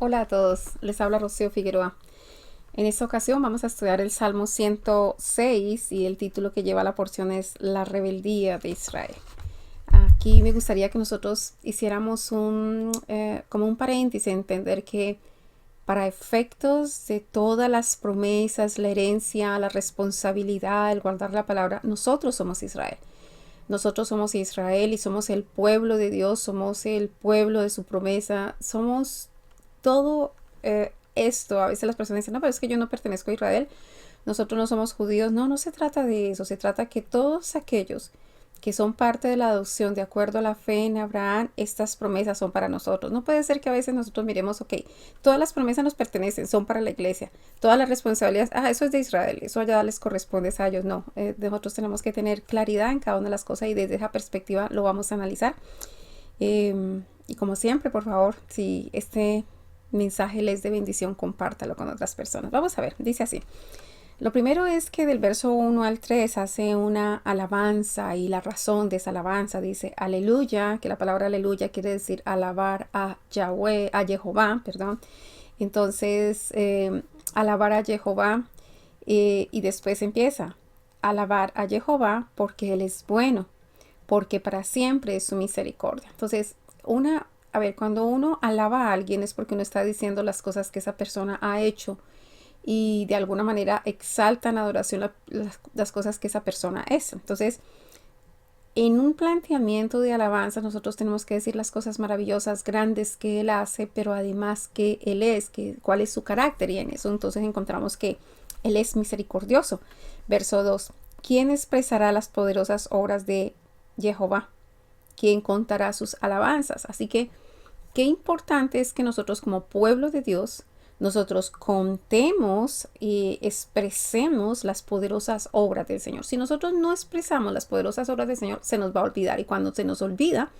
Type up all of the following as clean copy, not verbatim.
Hola a todos, les habla Rocío Figueroa. En esta ocasión vamos a estudiar el Salmo 106 y el título que lleva la porción es La rebeldía de Israel. Aquí me gustaría que nosotros hiciéramos como un paréntesis, entender que para efectos de todas las promesas, la herencia, la responsabilidad, el guardar la palabra, nosotros somos Israel. Nosotros somos Israel y somos el pueblo de Dios, somos el pueblo de su promesa, somos todo esto. A veces las personas dicen, no, pero es que yo no pertenezco a Israel, nosotros no somos judíos. No, no se trata de eso, se trata que todos aquellos que son parte de la adopción de acuerdo a la fe en Abraham, estas promesas son para nosotros. No puede ser que a veces nosotros miremos, ok, todas las promesas nos pertenecen, son para la iglesia, todas las responsabilidades, eso es de Israel, eso allá les corresponde a ellos. No, nosotros tenemos que tener claridad en cada una de las cosas y desde esa perspectiva lo vamos a analizar. Y como siempre, por favor, si este mensaje les de bendición, compártalo con otras personas. Vamos a ver, dice así. Lo primero es que del verso 1 al 3 hace una alabanza y la razón de esa alabanza dice aleluya, que la palabra aleluya quiere decir alabar a Yahweh, a Jehová, perdón. Entonces, alabar a Jehová y después empieza alabar a Jehová porque Él es bueno, porque para siempre es su misericordia. Entonces, cuando uno alaba a alguien es porque uno está diciendo las cosas que esa persona ha hecho y de alguna manera exalta en adoración las cosas que esa persona es. Entonces, en un planteamiento de alabanza nosotros tenemos que decir las cosas maravillosas, grandes que Él hace, pero además que Él es, cuál es su carácter, y en eso entonces encontramos que Él es misericordioso. Verso 2. ¿Quién expresará las poderosas obras de Jehová? ¿Quién contará sus alabanzas? Así que qué importante es que nosotros como pueblo de Dios, nosotros contemos y expresemos las poderosas obras del Señor. Si nosotros no expresamos las poderosas obras del Señor, se nos va a olvidar. Y cuando se nos olvida,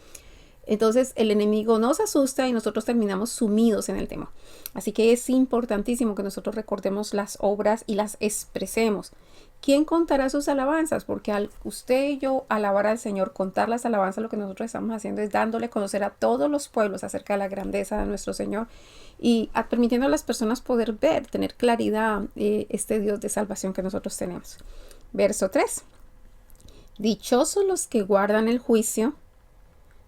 entonces el enemigo nos asusta y nosotros terminamos sumidos en el tema. Así que es importantísimo que nosotros recordemos las obras y las expresemos. ¿Quién contará sus alabanzas? Porque al usted y yo alabar al Señor, contar las alabanzas, lo que nosotros estamos haciendo es dándole a conocer a todos los pueblos acerca de la grandeza de nuestro Señor y permitiendo a las personas poder ver, tener claridad este Dios de salvación que nosotros tenemos. Verso 3. Dichosos los que guardan el juicio,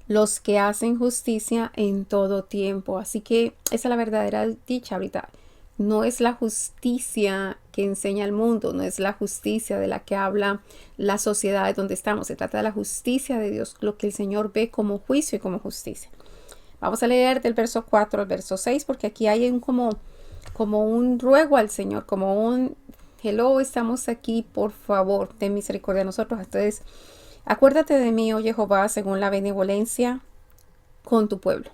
los que hacen justicia en todo tiempo. Así que esa es la verdadera dicha ahorita. No es la justicia que enseña el mundo, no es la justicia de la que habla la sociedad donde estamos. Se trata de la justicia de Dios, lo que el Señor ve como juicio y como justicia. Vamos a leer del verso 4 al verso 6 porque aquí hay como un ruego al Señor, como un hello, estamos aquí, por favor, ten misericordia de nosotros. Entonces, acuérdate de mí, oh Jehová, según la benevolencia con tu pueblo.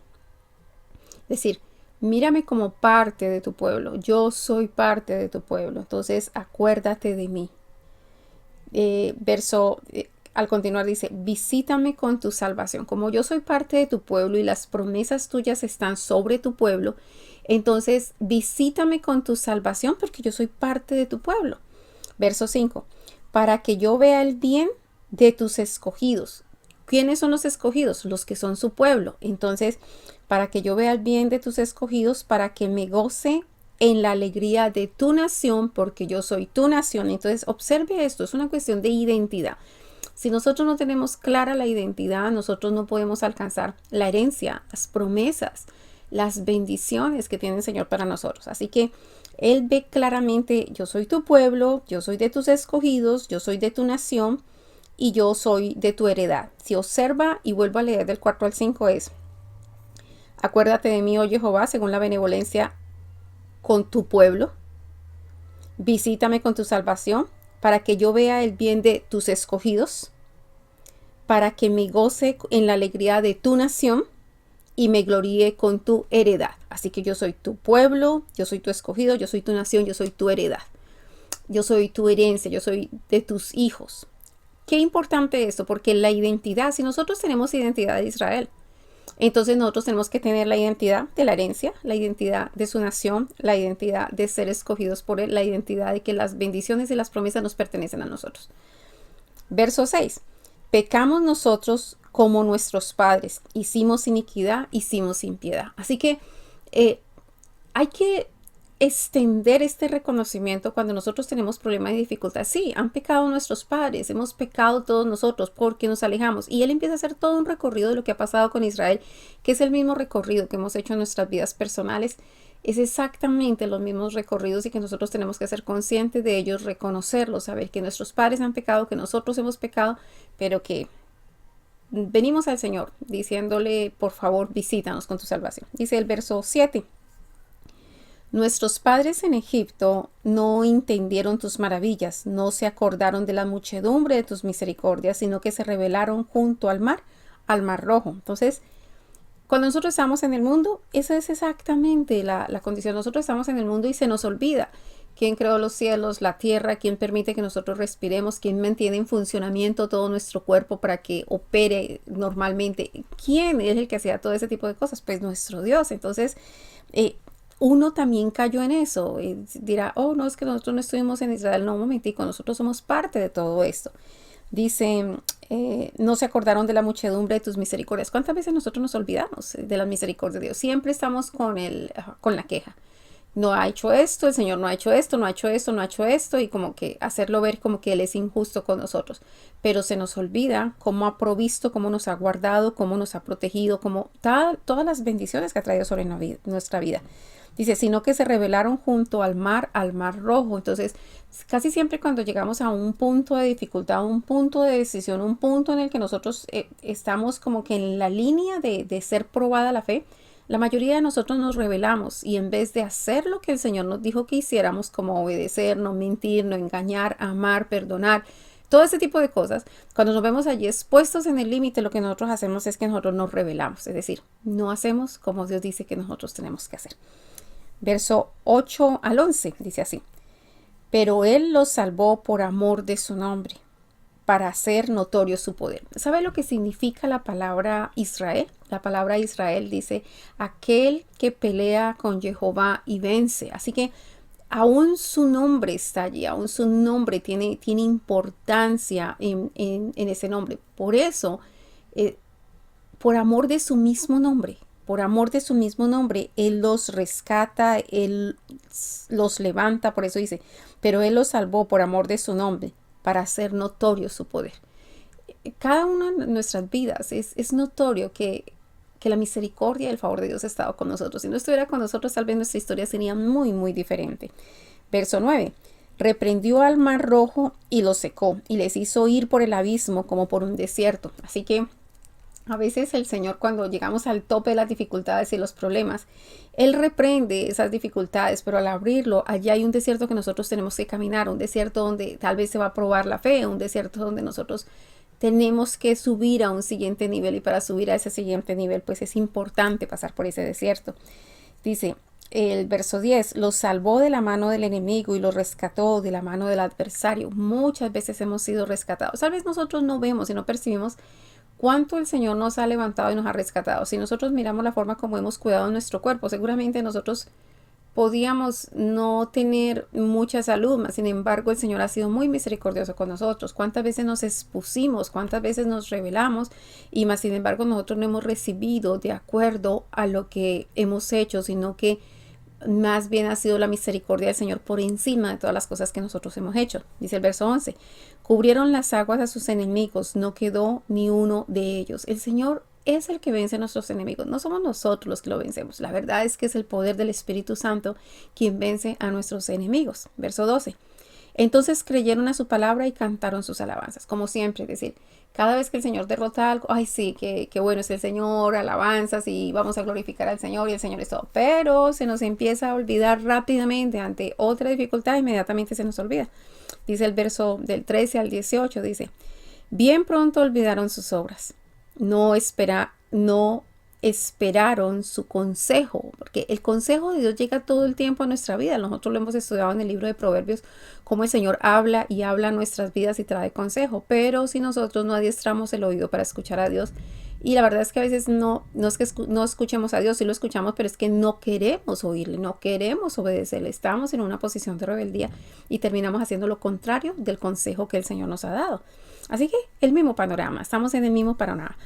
Es decir, mírame como parte de tu pueblo. Yo soy parte de tu pueblo. Entonces, acuérdate de mí. Al continuar dice, visítame con tu salvación. Como yo soy parte de tu pueblo y las promesas tuyas están sobre tu pueblo, entonces visítame con tu salvación porque yo soy parte de tu pueblo. Verso 5, para que yo vea el bien de tus escogidos. ¿Quiénes son los escogidos? Los que son su pueblo. Entonces, para que yo vea el bien de tus escogidos, para que me goce en la alegría de tu nación, porque yo soy tu nación. Entonces, observe esto, es una cuestión de identidad. Si nosotros no tenemos clara la identidad, nosotros no podemos alcanzar la herencia, las promesas, las bendiciones que tiene el Señor para nosotros. Así que Él ve claramente, yo soy tu pueblo, yo soy de tus escogidos, yo soy de tu nación y yo soy de tu heredad. Si observa y vuelvo a leer del 4 al 5 es, acuérdate de mí, oh Jehová, según la benevolencia con tu pueblo. Visítame con tu salvación para que yo vea el bien de tus escogidos, para que me goce en la alegría de tu nación y me gloríe con tu heredad. Así que yo soy tu pueblo, yo soy tu escogido, yo soy tu nación, yo soy tu heredad. Yo soy tu herencia, yo soy de tus hijos. Qué importante esto, porque la identidad, si nosotros tenemos identidad de Israel, entonces nosotros tenemos que tener la identidad de la herencia, la identidad de su nación, la identidad de ser escogidos por Él, la identidad de que las bendiciones y las promesas nos pertenecen a nosotros. Verso 6. Pecamos nosotros como nuestros padres, hicimos iniquidad, hicimos impiedad. Así que hay que extender este reconocimiento cuando nosotros tenemos problemas y dificultades. Sí, han pecado nuestros padres, hemos pecado todos nosotros porque nos alejamos. Y él empieza a hacer todo un recorrido de lo que ha pasado con Israel, que es el mismo recorrido que hemos hecho en nuestras vidas personales. Es exactamente los mismos recorridos y que nosotros tenemos que ser conscientes de ellos, reconocerlos, saber que nuestros padres han pecado, que nosotros hemos pecado, pero que venimos al Señor diciéndole, por favor, visítanos con tu salvación. Dice el verso 7. Nuestros padres en Egipto no entendieron tus maravillas, no se acordaron de la muchedumbre de tus misericordias, sino que se rebelaron junto al mar Rojo. Entonces, cuando nosotros estamos en el mundo, esa es exactamente la condición. Nosotros estamos en el mundo y se nos olvida quién creó los cielos, la tierra, quién permite que nosotros respiremos, quién mantiene en funcionamiento todo nuestro cuerpo para que opere normalmente. ¿Quién es el que hacía todo ese tipo de cosas? Pues nuestro Dios. Entonces, uno también cayó en eso. Dirá, oh, no, es que nosotros no estuvimos en Israel. No, un momentico, nosotros somos parte de todo esto. Dice, no se acordaron de la muchedumbre de tus misericordias. ¿Cuántas veces nosotros nos olvidamos de la misericordia de Dios? Siempre estamos con la queja. No ha hecho esto, el Señor no ha hecho esto, no ha hecho esto, no ha hecho esto, y como que hacerlo ver como que Él es injusto con nosotros. Pero se nos olvida cómo ha provisto, cómo nos ha guardado, cómo nos ha protegido, cómo todas las bendiciones que ha traído sobre nuestra vida. Dice, sino que se rebelaron junto al mar Rojo. Entonces, casi siempre cuando llegamos a un punto de dificultad, un punto de decisión, un punto en el que nosotros estamos como que en la línea de ser probada la fe, la mayoría de nosotros nos rebelamos y en vez de hacer lo que el Señor nos dijo que hiciéramos, como obedecer, no mentir, no engañar, amar, perdonar, todo ese tipo de cosas, cuando nos vemos allí expuestos en el límite, lo que nosotros hacemos es que nosotros nos rebelamos, es decir, no hacemos como Dios dice que nosotros tenemos que hacer. Verso 8 al 11 dice así: pero Él los salvó por amor de su nombre, para hacer notorio su poder. ¿Sabe lo que significa la palabra Israel? La palabra Israel dice aquel que pelea con Jehová y vence. Así que aún su nombre está allí, aún su nombre tiene importancia en ese nombre. Por eso, por amor de su mismo nombre, Él los rescata, Él los levanta. Por eso dice, pero Él los salvó por amor de su nombre, para hacer notorio su poder. Cada una de nuestras vidas es notorio que la misericordia y el favor de Dios ha estado con nosotros. Si no estuviera con nosotros, tal vez nuestra historia sería muy, muy diferente. Verso 9. Reprendió al mar Rojo y lo secó, y les hizo ir por el abismo como por un desierto. Así que a veces el Señor, cuando llegamos al tope de las dificultades y los problemas, Él reprende esas dificultades, pero al abrirlo, allí hay un desierto que nosotros tenemos que caminar, un desierto donde tal vez se va a probar la fe, un desierto donde nosotros tenemos que subir a un siguiente nivel, y para subir a ese siguiente nivel, pues es importante pasar por ese desierto. Dice el verso 10, los salvó de la mano del enemigo y los rescató de la mano del adversario. Muchas veces hemos sido rescatados. Tal vez nosotros no vemos y no percibimos cuánto el Señor nos ha levantado y nos ha rescatado. Si nosotros miramos la forma como hemos cuidado nuestro cuerpo, seguramente nosotros podíamos no tener mucha salud, mas sin embargo el Señor ha sido muy misericordioso con nosotros. Cuántas veces nos expusimos, cuántas veces nos rebelamos, y más sin embargo nosotros no hemos recibido de acuerdo a lo que hemos hecho, sino que más bien ha sido la misericordia del Señor por encima de todas las cosas que nosotros hemos hecho. Dice el verso 11, cubrieron las aguas a sus enemigos, no quedó ni uno de ellos. El Señor es el que vence a nuestros enemigos, no somos nosotros los que lo vencemos. La verdad es que es el poder del Espíritu Santo quien vence a nuestros enemigos. Verso 12, entonces creyeron a su palabra y cantaron sus alabanzas. Como siempre, es decir, cada vez que el Señor derrota algo, ay sí, qué bueno es el Señor, alabanzas, y vamos a glorificar al Señor, y el Señor es todo. Pero se nos empieza a olvidar rápidamente ante otra dificultad, inmediatamente se nos olvida. Dice el verso del 13 al 18, dice, bien pronto olvidaron sus obras, no esperaron su consejo, porque el consejo de Dios llega todo el tiempo a nuestra vida. Nosotros lo hemos estudiado en el libro de Proverbios, cómo el Señor habla y habla a nuestras vidas y trae consejo, pero si nosotros no adiestramos el oído para escuchar a Dios, y la verdad es que a veces no es que no escuchemos a Dios, sí lo escuchamos, pero es que no queremos oírle, no queremos obedecerle, estamos en una posición de rebeldía y terminamos haciendo lo contrario del consejo que el Señor nos ha dado. Así que el mismo panorama, estamos en el mismo panorama.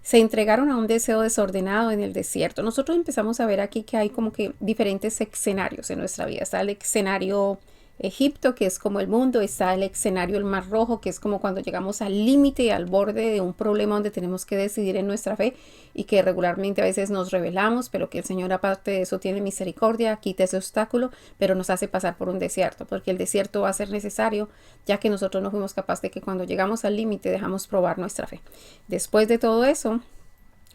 Se entregaron a un deseo desordenado en el desierto. Nosotros empezamos a ver aquí que hay como que diferentes escenarios en nuestra vida. Está el escenario Egipto, que es como el mundo. Está el escenario el Mar Rojo, que es como cuando llegamos al límite y al borde de un problema donde tenemos que decidir en nuestra fe y que regularmente a veces nos rebelamos, pero que el Señor aparte de eso tiene misericordia, quita ese obstáculo, pero nos hace pasar por un desierto, porque el desierto va a ser necesario, ya que nosotros no fuimos capaces de que cuando llegamos al límite dejamos probar nuestra fe. Después de todo eso,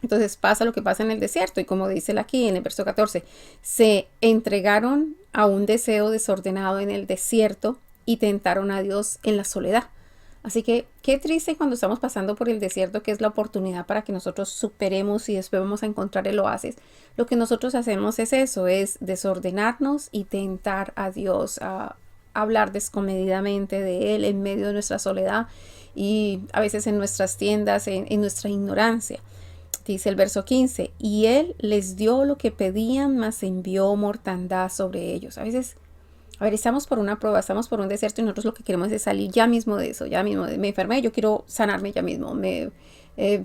entonces pasa lo que pasa en el desierto y como dice aquí en el verso 14, se entregaron a un deseo desordenado en el desierto y tentaron a Dios en la soledad. Así que qué triste cuando estamos pasando por el desierto, que es la oportunidad para que nosotros superemos y después vamos a encontrar el oasis. Lo que nosotros hacemos es eso, es desordenarnos y tentar a Dios, a hablar descomedidamente de Él en medio de nuestra soledad y a veces en nuestras tiendas, en nuestra ignorancia. Dice el verso 15, y Él les dio lo que pedían, mas envió mortandad sobre ellos. A veces, estamos por una prueba, estamos por un desierto y nosotros lo que queremos es salir ya mismo de eso, ya mismo. Me enfermé, yo quiero sanarme ya mismo.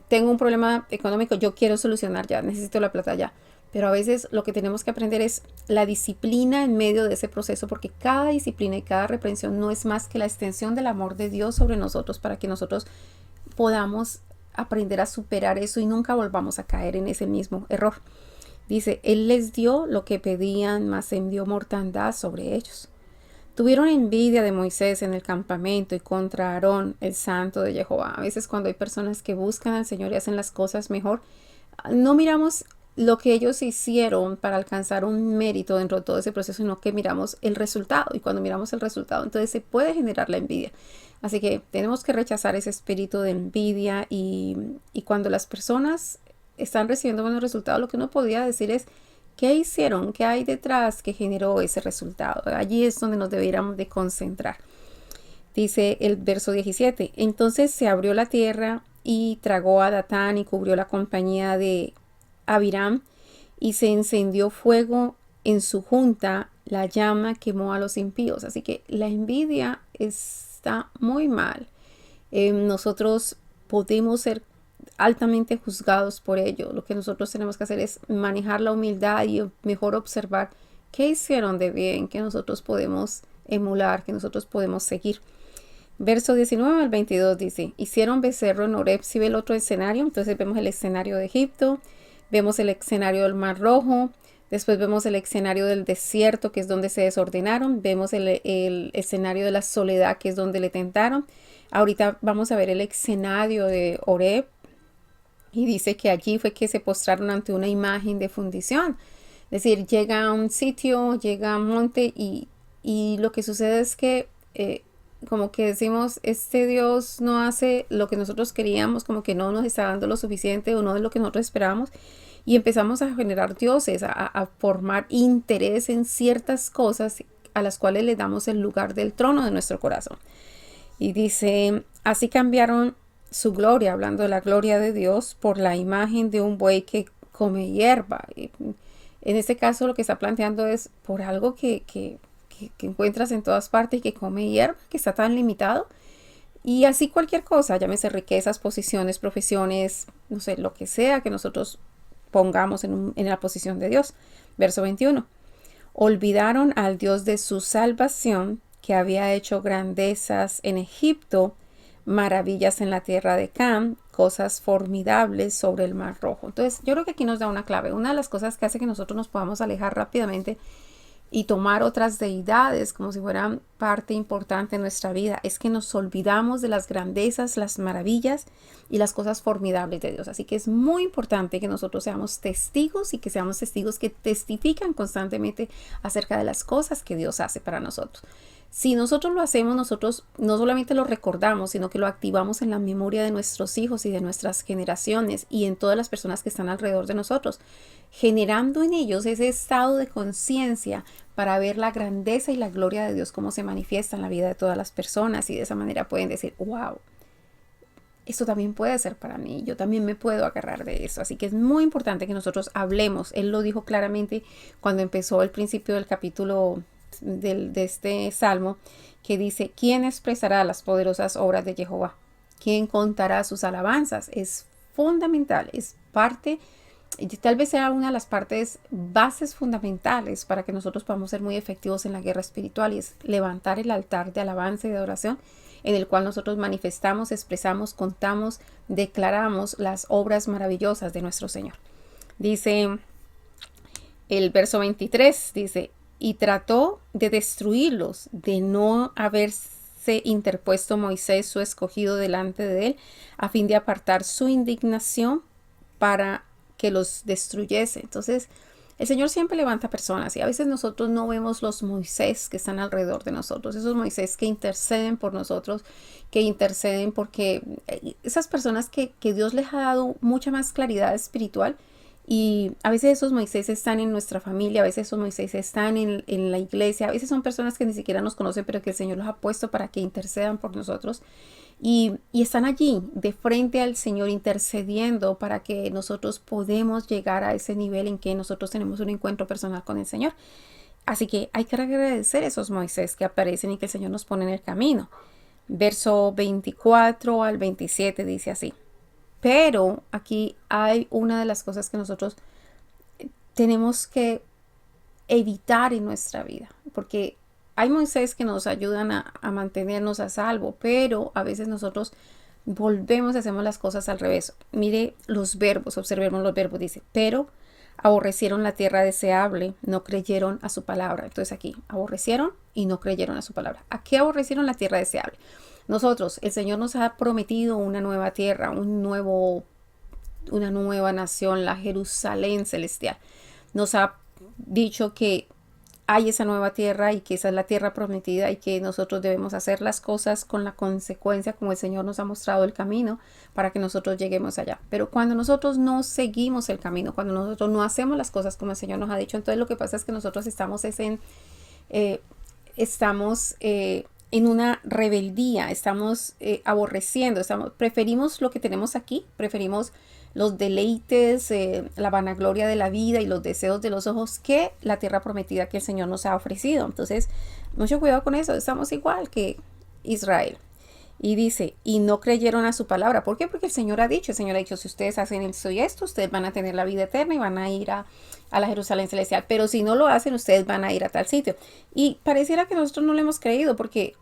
Tengo un problema económico, yo quiero solucionar ya, necesito la plata ya. Pero a veces lo que tenemos que aprender es la disciplina en medio de ese proceso, porque cada disciplina y cada reprensión no es más que la extensión del amor de Dios sobre nosotros para que nosotros podamos aprender a superar eso y nunca volvamos a caer en ese mismo error. Dice, Él les dio lo que pedían, mas envió mortandad sobre ellos. Tuvieron envidia de Moisés en el campamento y contra Aarón, el santo de Jehová. A veces cuando hay personas que buscan al Señor y hacen las cosas mejor, no miramos lo que ellos hicieron para alcanzar un mérito dentro de todo ese proceso, sino que miramos el resultado. Y cuando miramos el resultado, entonces se puede generar la envidia. Así que tenemos que rechazar ese espíritu de envidia y cuando las personas están recibiendo buenos resultados, lo que uno podría decir es, ¿qué hicieron? ¿Qué hay detrás que generó ese resultado? Allí es donde nos deberíamos de concentrar. Dice el verso 17, entonces se abrió la tierra y tragó a Datán y cubrió la compañía de Abiram y se encendió fuego en su junta, la llama quemó a los impíos. Así que la envidia está muy mal. Nosotros podemos ser altamente juzgados por ello. Lo que nosotros tenemos que hacer es manejar la humildad y mejor observar qué hicieron de bien, que nosotros podemos emular, que nosotros podemos seguir. Verso 19 al 22 dice, hicieron becerro en Horeb. Si ve el otro escenario, entonces vemos el escenario de Egipto, vemos el escenario del Mar Rojo, después vemos el escenario del desierto, que es donde se desordenaron, vemos el escenario de la soledad, que es donde le tentaron. Ahorita vamos a ver el escenario de Horeb, y dice que allí fue que se postraron ante una imagen de fundición. Es decir, llega a un sitio, llega a un monte y lo que sucede es que como que decimos, este Dios no hace lo que nosotros queríamos, como que no nos está dando lo suficiente o no es lo que nosotros esperábamos. Y empezamos a generar dioses, a formar interés en ciertas cosas a las cuales le damos el lugar del trono de nuestro corazón. Y dice, así cambiaron su gloria, hablando de la gloria de Dios, por la imagen de un buey que come hierba. Y en este caso lo que está planteando es por algo que encuentras en todas partes y que come hierba, que está tan limitado. Y así cualquier cosa, llámese riquezas, posiciones, profesiones, no sé, lo que sea que nosotros pongamos en la posición de Dios. Verso 21. Olvidaron al Dios de su salvación, que había hecho grandezas en Egipto, maravillas en la tierra de Cam, cosas formidables sobre el Mar Rojo. Entonces, yo creo que aquí nos da una clave. Una de las cosas que hace que nosotros nos podamos alejar rápidamente y tomar otras deidades como si fueran parte importante de nuestra vida es que nos olvidamos de las grandezas, las maravillas y las cosas formidables de Dios. Así que es muy importante que nosotros seamos testigos y que seamos testigos que testifican constantemente acerca de las cosas que Dios hace para nosotros. Si nosotros lo hacemos, nosotros no solamente lo recordamos, sino que lo activamos en la memoria de nuestros hijos y de nuestras generaciones y en todas las personas que están alrededor de nosotros, generando en ellos ese estado de conciencia para ver la grandeza y la gloria de Dios cómo se manifiesta en la vida de todas las personas y de esa manera pueden decir, wow, esto también puede ser para mí, yo también me puedo agarrar de eso. Así que es muy importante que nosotros hablemos. Él lo dijo claramente cuando empezó el principio del capítulo de este salmo, que dice, ¿quién expresará las poderosas obras de Jehová? ¿Quién contará sus alabanzas? Es fundamental, es parte, y tal vez sea una de las partes bases fundamentales para que nosotros podamos ser muy efectivos en la guerra espiritual, y es levantar el altar de alabanza y de oración en el cual nosotros manifestamos, expresamos, contamos, declaramos las obras maravillosas de nuestro Señor. Dice el verso 23, dice, y trató de destruirlos, de no haberse interpuesto Moisés, su escogido, delante de él, a fin de apartar su indignación para que los destruyese. Entonces, el Señor siempre levanta personas y a veces nosotros no vemos los Moisés que están alrededor de nosotros, esos Moisés que interceden por nosotros, que interceden porque esas personas que Dios les ha dado mucha más claridad espiritual. Y a veces esos Moisés están en nuestra familia, a veces esos Moisés están en la iglesia, a veces son personas que ni siquiera nos conocen, pero que el Señor los ha puesto para que intercedan por nosotros. Y están allí de frente al Señor intercediendo para que nosotros podamos llegar a ese nivel en que nosotros tenemos un encuentro personal con el Señor. Así que hay que agradecer a esos Moisés que aparecen y que el Señor nos pone en el camino. Verso 24 al 27 dice así. Pero aquí hay una de las cosas que nosotros tenemos que evitar en nuestra vida, porque hay Moisés que nos ayudan a mantenernos a salvo, pero a veces nosotros volvemos y hacemos las cosas al revés. Mire los verbos, observemos los verbos, dice, pero aborrecieron la tierra deseable, no creyeron a su palabra. Entonces aquí, aborrecieron y no creyeron a su palabra. ¿A qué aborrecieron la tierra deseable? Nosotros, el Señor nos ha prometido una nueva tierra, una nueva nación, la Jerusalén celestial. Nos ha dicho que hay esa nueva tierra y que esa es la tierra prometida y que nosotros debemos hacer las cosas con la consecuencia como el Señor nos ha mostrado el camino para que nosotros lleguemos allá. Pero cuando nosotros no seguimos el camino, cuando nosotros no hacemos las cosas como el Señor nos ha dicho, entonces lo que pasa es que nosotros estamos en una rebeldía, estamos aborreciendo, preferimos lo que tenemos aquí, preferimos los deleites, la vanagloria de la vida y los deseos de los ojos que la tierra prometida que el Señor nos ha ofrecido. Entonces, mucho cuidado con eso, estamos igual que Israel. Y dice, y no creyeron a su palabra. ¿Por qué? Porque el Señor ha dicho, si ustedes hacen esto y esto, ustedes van a tener la vida eterna y van a ir a la Jerusalén celestial. Pero si no lo hacen, ustedes van a ir a tal sitio. Y pareciera que nosotros no le hemos creído porque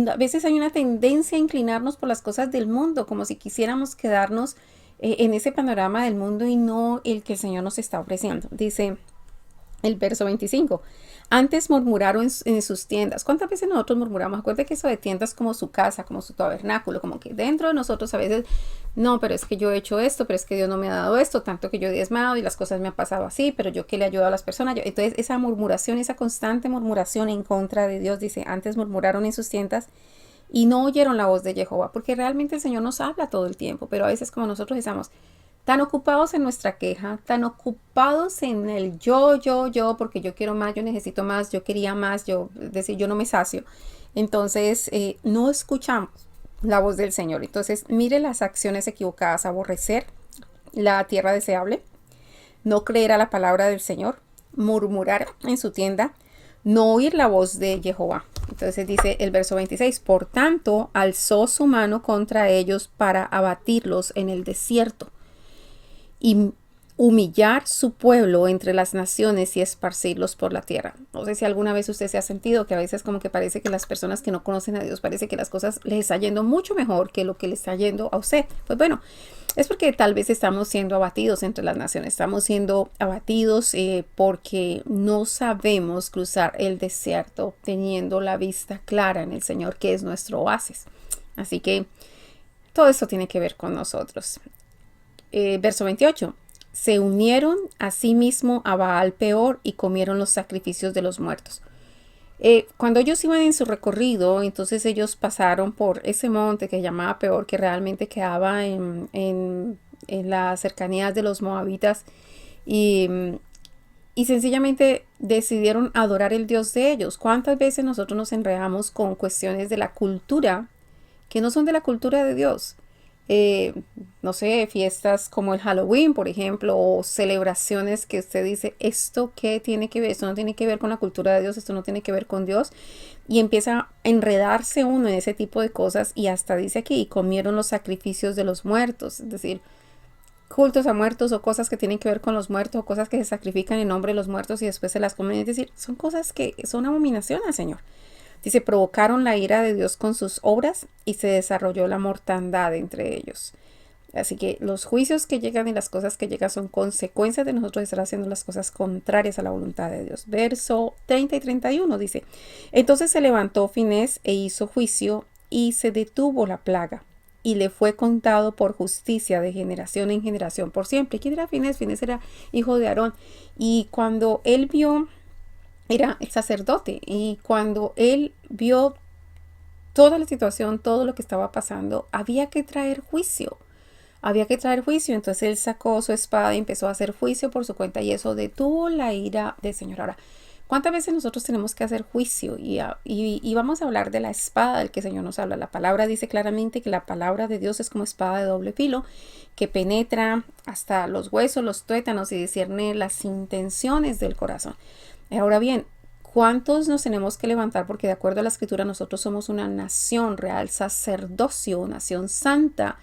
a veces hay una tendencia a inclinarnos por las cosas del mundo, como si quisiéramos quedarnos en ese panorama del mundo y no el que el Señor nos está ofreciendo. Dice el verso 25. Antes murmuraron en sus tiendas. ¿Cuántas veces nosotros murmuramos? Acuérdate que eso de tiendas como su casa, como su tabernáculo, como que dentro de nosotros a veces, no, pero es que yo he hecho esto, pero es que Dios no me ha dado esto, tanto que yo he diezmado y las cosas me han pasado así, pero yo que le ayudo a las personas. Entonces esa murmuración, esa constante murmuración en contra de Dios, dice, antes murmuraron en sus tiendas y no oyeron la voz de Jehová, porque realmente el Señor nos habla todo el tiempo, pero a veces como nosotros estamos tan ocupados en nuestra queja, tan ocupados en el yo, porque yo quiero más, yo necesito más, yo quería más, yo no me sacio. Entonces, no escuchamos la voz del Señor. Entonces, mire las acciones equivocadas: aborrecer la tierra deseable, no creer a la palabra del Señor, murmurar en su tienda, no oír la voz de Jehová. Entonces dice el verso 26, por tanto, alzó su mano contra ellos para abatirlos en el desierto y humillar su pueblo entre las naciones y esparcirlos por la tierra. No sé si alguna vez usted se ha sentido que a veces como que parece que las personas que no conocen a Dios, parece que las cosas les está yendo mucho mejor que lo que le está yendo a usted. Pues bueno, es porque tal vez estamos siendo abatidos entre las naciones, estamos siendo abatidos porque no sabemos cruzar el desierto teniendo la vista clara en el Señor, que es nuestro oasis. Así que todo esto tiene que ver con nosotros. Verso 28. Se unieron a sí mismo a Baal Peor y comieron los sacrificios de los muertos. Cuando ellos iban en su recorrido, entonces ellos pasaron por ese monte que se llamaba Peor, que realmente quedaba en las cercanías de los moabitas, y sencillamente decidieron adorar el Dios de ellos. ¿Cuántas veces nosotros nos enredamos con cuestiones de la cultura que no son de la cultura de Dios? eh, no sé, fiestas como el Halloween, por ejemplo, o celebraciones que usted dice, ¿esto qué tiene que ver? Esto no tiene que ver con la cultura de Dios, esto no tiene que ver con Dios. Y empieza a enredarse uno en ese tipo de cosas y hasta dice aquí, y comieron los sacrificios de los muertos, es decir, cultos a muertos o cosas que tienen que ver con los muertos o cosas que se sacrifican en nombre de los muertos y después se las comen. Es decir, son cosas que son abominación al Señor. Dice, provocaron la ira de Dios con sus obras y se desarrolló la mortandad entre ellos. Así que los juicios que llegan y las cosas que llegan son consecuencias de nosotros estar haciendo las cosas contrarias a la voluntad de Dios. Verso 30 y 31 dice, entonces se levantó Finés e hizo juicio y se detuvo la plaga y le fue contado por justicia de generación en generación por siempre. ¿Quién era Finés? Finés era hijo de Aarón. Y cuando él vio, era el sacerdote, y cuando él vio toda la situación, todo lo que estaba pasando, había que traer juicio. Había que traer juicio, entonces él sacó su espada y empezó a hacer juicio por su cuenta y eso detuvo la ira del Señor. Ahora, ¿cuántas veces nosotros tenemos que hacer juicio? Y vamos a hablar de la espada del que el Señor nos habla. La palabra dice claramente que la palabra de Dios es como espada de doble filo, que penetra hasta los huesos, los tuétanos y discierne las intenciones del corazón. Ahora bien, ¿cuántos nos tenemos que levantar? Porque de acuerdo a la escritura nosotros somos una nación real, sacerdocio, nación santa,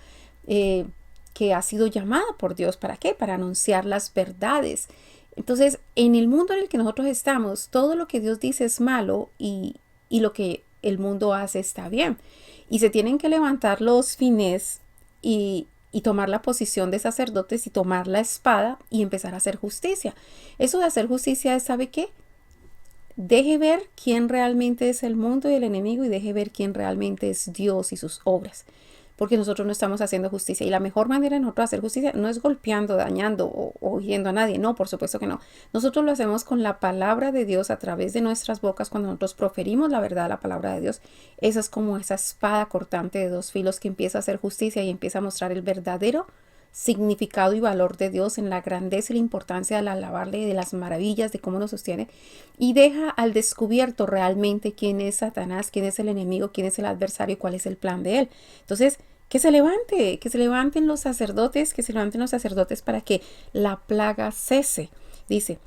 que ha sido llamada por Dios. ¿Para qué? Para anunciar las verdades. Entonces, en el mundo en el que nosotros estamos, todo lo que Dios dice es malo y lo que el mundo hace está bien. Y se tienen que levantar los fines y tomar la posición de sacerdotes y tomar la espada y empezar a hacer justicia. Eso de hacer justicia es, ¿sabe qué? Deje ver quién realmente es el mundo y el enemigo y deje ver quién realmente es Dios y sus obras. Porque nosotros no estamos haciendo justicia. Y la mejor manera de nosotros hacer justicia no es golpeando, dañando o hiriendo a nadie. No, por supuesto que no. Nosotros lo hacemos con la palabra de Dios a través de nuestras bocas. Cuando nosotros proferimos la verdad, la palabra de Dios, esa es como esa espada cortante de dos filos que empieza a hacer justicia y empieza a mostrar el verdadero significado y valor de Dios en la grandeza y la importancia de alabarle, de las maravillas, de cómo nos sostiene, y deja al descubierto realmente quién es Satanás, quién es el enemigo, quién es el adversario y cuál es el plan de él. Entonces, que se levanten los sacerdotes, que se levanten los sacerdotes para que la plaga cese, dice.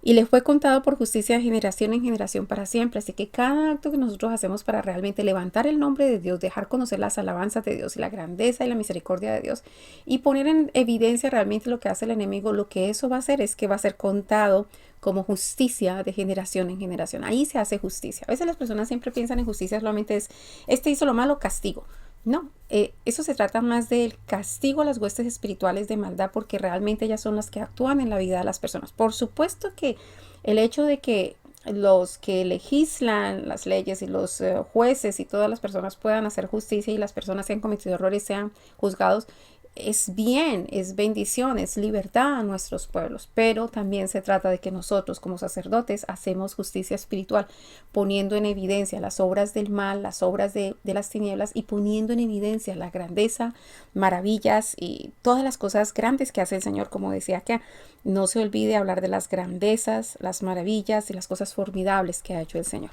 Y le fue contado por justicia de generación en generación para siempre. Así que cada acto que nosotros hacemos para realmente levantar el nombre de Dios, dejar conocer las alabanzas de Dios y la grandeza y la misericordia de Dios y poner en evidencia realmente lo que hace el enemigo, lo que eso va a hacer es que va a ser contado como justicia de generación en generación. Ahí se hace justicia. A veces las personas siempre piensan en justicia solamente es, este hizo lo malo, castigo. No, eso se trata más del castigo a las huestes espirituales de maldad porque realmente ellas son las que actúan en la vida de las personas. Por supuesto que el hecho de que los que legislan las leyes y los jueces y todas las personas puedan hacer justicia y las personas que han cometido errores sean juzgados, es bien, es bendición, es libertad a nuestros pueblos, pero también se trata de que nosotros como sacerdotes hacemos justicia espiritual, poniendo en evidencia las obras del mal, las obras de las tinieblas y poniendo en evidencia la grandeza, maravillas y todas las cosas grandes que hace el Señor, como decía acá. No se olvide hablar de las grandezas, las maravillas y las cosas formidables que ha hecho el Señor.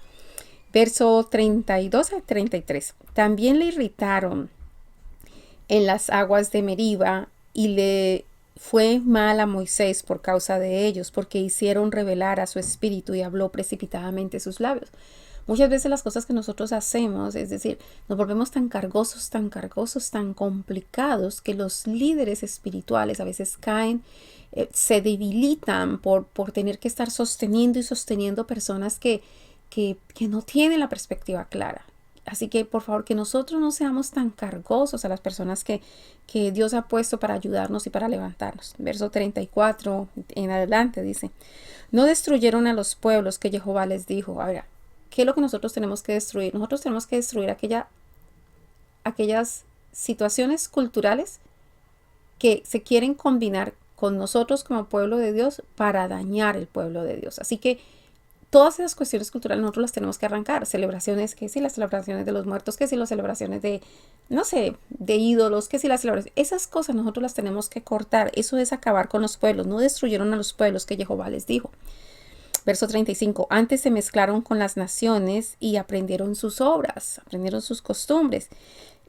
Verso 32 a 33. También le irritaron en las aguas de Meriba y le fue mal a Moisés por causa de ellos, porque hicieron revelar a su espíritu y habló precipitadamente sus labios. Muchas veces las cosas que nosotros hacemos, es decir, nos volvemos tan cargosos, tan complicados que los líderes espirituales a veces caen, se debilitan por tener que estar sosteniendo y sosteniendo personas que no tienen la perspectiva clara. Así que por favor que nosotros no seamos tan cargosos a las personas que Dios ha puesto para ayudarnos y para levantarnos. Verso 34 en adelante dice, no destruyeron a los pueblos que Jehová les dijo. A ver, ¿qué es lo que nosotros tenemos que destruir? Nosotros tenemos que destruir aquellas situaciones culturales que se quieren combinar con nosotros como pueblo de Dios para dañar el pueblo de Dios. Así que todas esas cuestiones culturales nosotros las tenemos que arrancar. Celebraciones, que si las celebraciones de los muertos, que si las celebraciones de, no sé, de ídolos, que si las celebraciones. Esas cosas nosotros las tenemos que cortar. Eso es acabar con los pueblos. No destruyeron a los pueblos que Jehová les dijo. Verso 35. Antes se mezclaron con las naciones y aprendieron sus obras, aprendieron sus costumbres.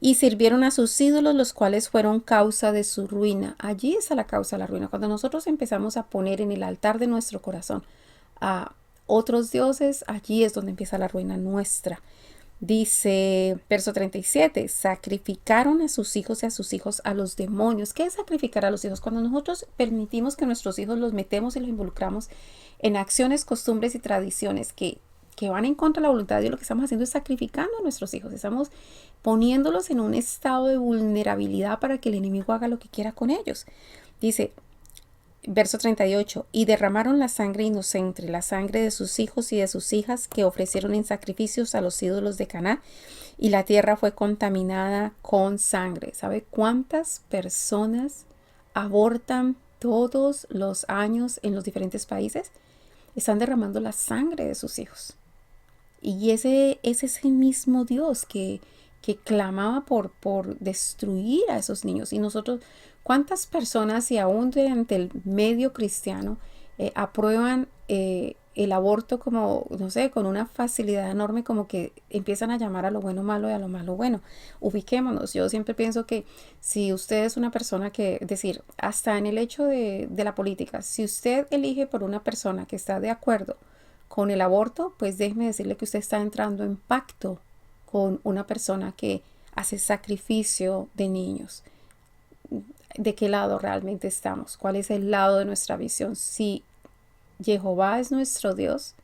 y sirvieron a sus ídolos, los cuales fueron causa de su ruina. Allí está la causa de la ruina. Cuando nosotros empezamos a poner en el altar de nuestro corazón a otros dioses, allí es donde empieza la ruina nuestra. Dice, verso 37, sacrificaron a sus hijos y a sus hijos a los demonios. ¿Qué es sacrificar a los hijos? Cuando nosotros permitimos que nuestros hijos los metemos y los involucramos en acciones, costumbres y tradiciones que van en contra de la voluntad de Dios, lo que estamos haciendo es sacrificando a nuestros hijos. Estamos poniéndolos en un estado de vulnerabilidad para que el enemigo haga lo que quiera con ellos. Dice, verso 38, y derramaron la sangre inocente, la sangre de sus hijos y de sus hijas que ofrecieron en sacrificios a los ídolos de Canaán, y la tierra fue contaminada con sangre. ¿Sabe cuántas personas abortan todos los años en los diferentes países? Están derramando la sangre de sus hijos. Y ese es ese mismo Dios que clamaba por destruir a esos niños. Y nosotros, ¿cuántas personas y aún durante el medio cristiano aprueban el aborto como, no sé, con una facilidad enorme, como que empiezan a llamar a lo bueno malo y a lo malo bueno? Ubiquémonos. Yo siempre pienso que si usted es una persona que, es decir, hasta en el hecho de la política, si usted elige por una persona que está de acuerdo con el aborto, pues déjeme decirle que usted está entrando en pacto con una persona que hace sacrificio de niños. ¿De qué lado realmente estamos? ¿Cuál es el lado de nuestra visión? Si Jehová es nuestro Dios,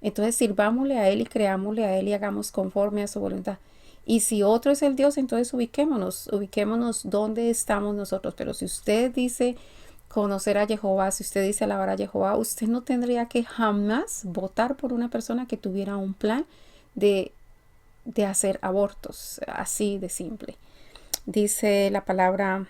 entonces sirvámosle a Él y creámosle a Él y hagamos conforme a su voluntad. Y si otro es el Dios, entonces ubiquémonos dónde estamos nosotros. Pero si usted dice conocer a Jehová, si usted dice alabar a Jehová, usted no tendría que jamás votar por una persona que tuviera un plan de hacer abortos, así de simple. Dice la palabra,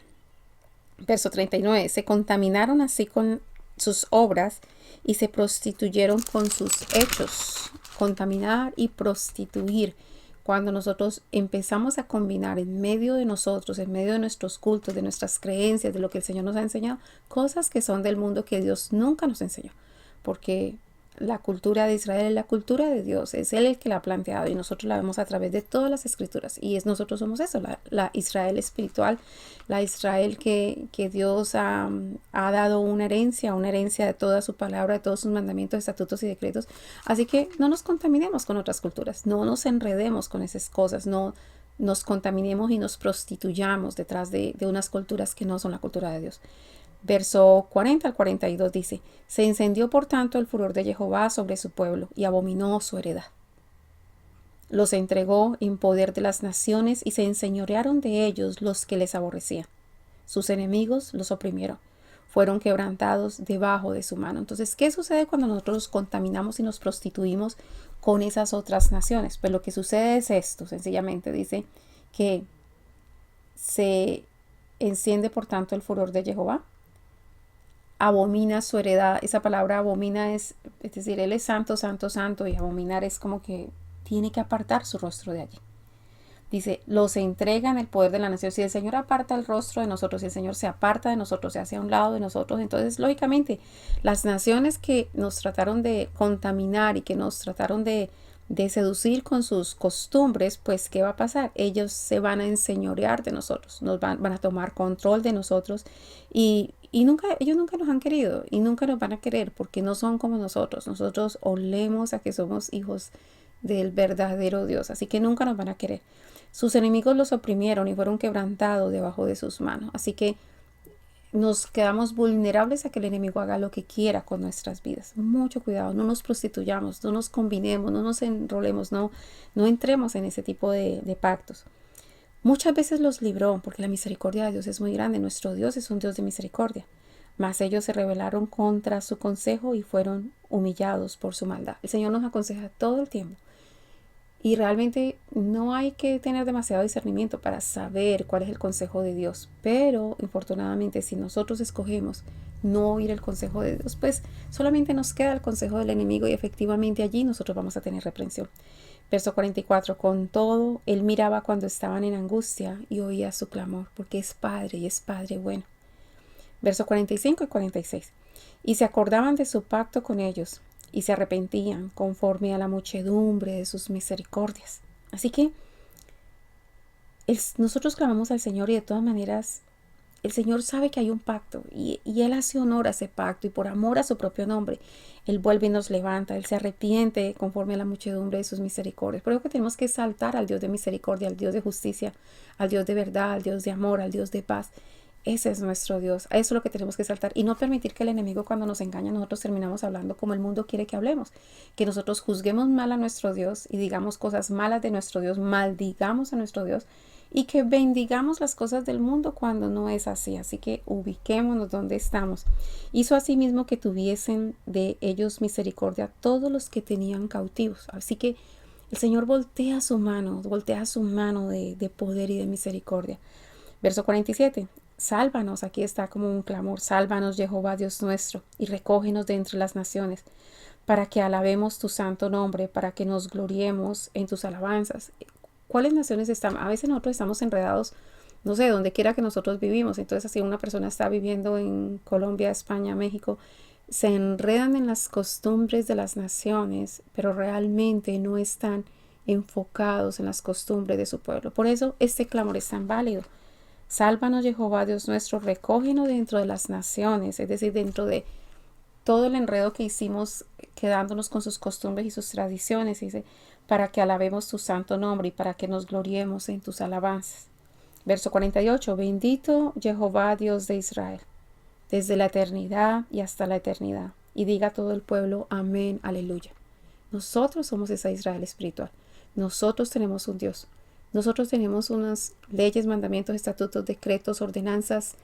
verso 39, se contaminaron así con sus obras y se prostituyeron con sus hechos. Contaminar y prostituir. Cuando nosotros empezamos a combinar en medio de nosotros, en medio de nuestros cultos, de nuestras creencias, de lo que el Señor nos ha enseñado, cosas que son del mundo que Dios nunca nos enseñó. Porque la cultura de Israel es la cultura de Dios, es Él el que la ha planteado y nosotros la vemos a través de todas las escrituras. Y nosotros somos eso, la Israel espiritual, la Israel que Dios ha dado una herencia de toda su palabra, de todos sus mandamientos, estatutos y decretos. Así que no nos contaminemos con otras culturas, no nos enredemos con esas cosas, no nos contaminemos y nos prostituyamos detrás de unas culturas que no son la cultura de Dios. Verso 40 al 42 dice, se encendió por tanto el furor de Jehová sobre su pueblo y abominó su heredad. Los entregó en poder de las naciones y se enseñorearon de ellos los que les aborrecían. Sus enemigos los oprimieron, fueron quebrantados debajo de su mano. Entonces, ¿qué sucede cuando nosotros nos contaminamos y nos prostituimos con esas otras naciones? Pues lo que sucede es esto, sencillamente dice que se enciende por tanto el furor de Jehová, abomina su heredad. Esa palabra abomina es decir, Él es santo, santo, santo, y abominar es como que tiene que apartar su rostro de allí. Dice, los entrega en el poder de la nación. Si el Señor aparta el rostro de nosotros, si el Señor se aparta de nosotros, se hace a un lado de nosotros, entonces lógicamente las naciones que nos trataron de contaminar y que nos trataron de seducir con sus costumbres, pues ¿qué va a pasar? Ellos se van a enseñorear de nosotros, nos van a tomar control de nosotros y ellos nunca nos han querido y nunca nos van a querer porque no son como nosotros. Nosotros olemos a que somos hijos del verdadero Dios, así que nunca nos van a querer. Sus enemigos los oprimieron y fueron quebrantados debajo de sus manos, así que nos quedamos vulnerables a que el enemigo haga lo que quiera con nuestras vidas. Mucho cuidado, no nos prostituyamos, no nos combinemos, no nos enrolemos, no entremos en ese tipo de pactos. Muchas veces los libró, porque la misericordia de Dios es muy grande. Nuestro Dios es un Dios de misericordia. Mas ellos se rebelaron contra su consejo y fueron humillados por su maldad. El Señor nos aconseja todo el tiempo. Y realmente no hay que tener demasiado discernimiento para saber cuál es el consejo de Dios. Pero, infortunadamente, si nosotros escogemos no oír el consejo de Dios, pues solamente nos queda el consejo del enemigo y efectivamente allí nosotros vamos a tener reprensión. Verso 44, con todo, él miraba cuando estaban en angustia y oía su clamor, porque es Padre y es Padre bueno. Verso 45 y 46, y se acordaban de su pacto con ellos y se arrepentían conforme a la muchedumbre de sus misericordias. Así que nosotros clamamos al Señor y de todas maneras el Señor sabe que hay un pacto y Él hace honor a ese pacto y por amor a su propio nombre, Él vuelve y nos levanta, Él se arrepiente conforme a la muchedumbre de sus misericordias. Por eso que tenemos que exaltar al Dios de misericordia, al Dios de justicia, al Dios de verdad, al Dios de amor, al Dios de paz. Ese es nuestro Dios. A eso es lo que tenemos que exaltar y no permitir que el enemigo cuando nos engaña nosotros terminamos hablando como el mundo quiere que hablemos. Que nosotros juzguemos mal a nuestro Dios y digamos cosas malas de nuestro Dios, maldigamos a nuestro Dios y que bendigamos las cosas del mundo cuando no es así. Así que ubiquémonos donde estamos. Hizo asimismo que tuviesen de ellos misericordia todos los que tenían cautivos. Así que el Señor voltea su mano de poder y de misericordia. Verso 47. Sálvanos, aquí está como un clamor, sálvanos Jehová Dios nuestro y recógenos de entre las naciones, para que alabemos tu santo nombre, para que nos gloriemos en tus alabanzas. ¿Cuáles naciones están? A veces nosotros estamos enredados, no sé, donde quiera que nosotros vivimos. Entonces, si una persona está viviendo en Colombia, España, México, se enredan en las costumbres de las naciones, pero realmente no están enfocados en las costumbres de su pueblo. Por eso este clamor es tan válido. Sálvanos Jehová Dios nuestro, recógenos dentro de las naciones, es decir, dentro de todo el enredo que hicimos quedándonos con sus costumbres y sus tradiciones, dice, para que alabemos tu santo nombre y para que nos gloriemos en tus alabanzas. Verso 48, bendito Jehová Dios de Israel, desde la eternidad y hasta la eternidad. Y diga todo el pueblo, amén, aleluya. Nosotros somos esa Israel espiritual. Nosotros tenemos un Dios. Nosotros tenemos unas leyes, mandamientos, estatutos, decretos, ordenanzas,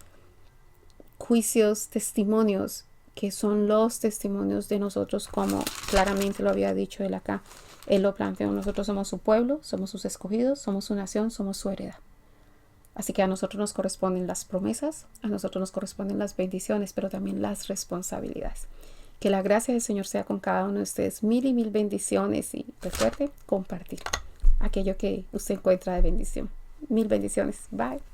juicios, testimonios, que son los testimonios de nosotros, como claramente lo había dicho él acá. Él lo planteó. Nosotros somos su pueblo, somos sus escogidos, somos su nación, somos su heredad. Así que a nosotros nos corresponden las promesas, a nosotros nos corresponden las bendiciones, pero también las responsabilidades. Que la gracia del Señor sea con cada uno de ustedes. Mil y mil bendiciones y recuerde compartir aquello que usted encuentra de bendición. Mil bendiciones. Bye.